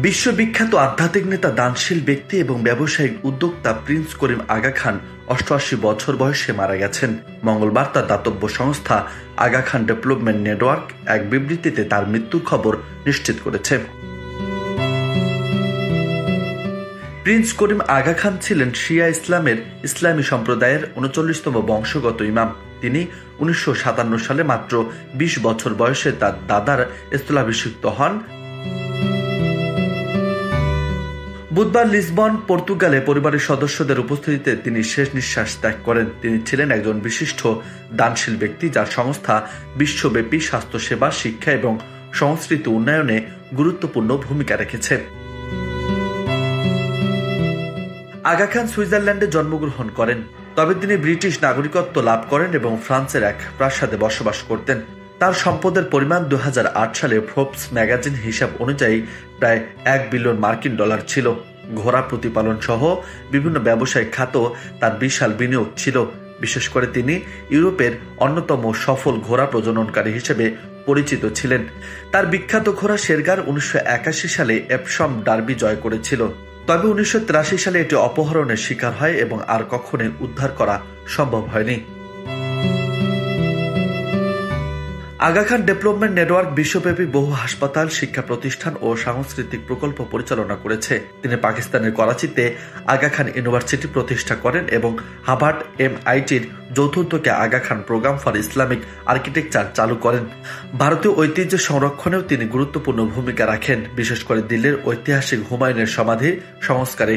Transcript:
বিশ্ববিখ্যাত আধ্যাত্মিক নেতা, দানশীল ব্যক্তি এবং ব্যবসায়িক উদ্যোক্তা প্রিন্স করিম আগা খান ৮৮ বছর বয়সে মারা গেছেন। মঙ্গলবার তার দাতব্য সংস্থা আগা খান ডেভেলপমেন্ট নেটওয়ার্ক এক বিবৃতিতে তার মৃত্যুর খবর নিশ্চিত করেছে। প্রিন্স করিম আগা খান ছিলেন শিয়া ইসলামের ইসলামী সম্প্রদায়ের ৩৯তম বংশগত ইমাম। তিনি ১৯৫৭ সালে মাত্র ২০ বছর বয়সে তার দাদার স্থলাভিষিক্ত হন। বুধবার লিসবন, পর্তুগালে পরিবারের সদস্যদের উপস্থিতিতে তিনি শেষ নিঃশ্বাস ত্যাগ করেন। তিনি ছিলেন একজন বিশিষ্ট দানশীল ব্যক্তি, যার সংস্থা বিশ্বব্যাপী স্বাস্থ্যসেবা, শিক্ষা এবং সংস্কৃতি উন্নয়নে গুরুত্বপূর্ণ ভূমিকা রেখেছে। আগা খান সুইজারল্যান্ডে জন্মগ্রহণ করেন, তবে তিনি ব্রিটিশ নাগরিকত্ব লাভ করেন এবং ফ্রান্সের এক প্রাসাদে বসবাস করতেন। তার সম্পদের পরিমাণ ২০০৮ সালে ফোর্বস ম্যাগাজিন হিসাব অনুযায়ী প্রায় $1 বিলিয়ন ছিল। ঘোড়া প্রতিপালন সহ বিভিন্ন ব্যবসায়িক খাতেও তার বিশাল বিনিয়োগ ছিল। বিশেষ করে তিনি ইউরোপের অন্যতম সফল ঘোড়া প্রজননকারী হিসেবে পরিচিত ছিলেন। তার বিখ্যাত ঘোড়া শেরগার ১৯৮১ সালে এপসম ডার্বি জয় করেছিল, তবে ১৯৮৩ সালে এটি অপহরণের শিকার হয় এবং আর কখনোই উদ্ধার করা সম্ভব হয়নি। আগা খান ডেভেলপমেন্ট নেটওয়ার্ক বিশ্বব্যাপী বহু হাসপাতাল, শিক্ষা প্রতিষ্ঠান ও সাংস্কৃতিক প্রকল্প পরিচালনা করেছে। তিনি পাকিস্তানের করাচিতে আগা খান ইউনিভার্সিটি প্রতিষ্ঠা করেন এবং হার্ভার্ড MITর যৌথ উদ্যোগে Aga Khan programme for Islamic architecture চালু করেন। ভারতীয় ঐতিহ্য সংরক্ষণেও তিনি গুরুত্বপূর্ণ ভূমিকা রাখেন, বিশেষ করে দিল্লির ঐতিহাসিক হুমায়ুনের সমাধি সংস্কারে।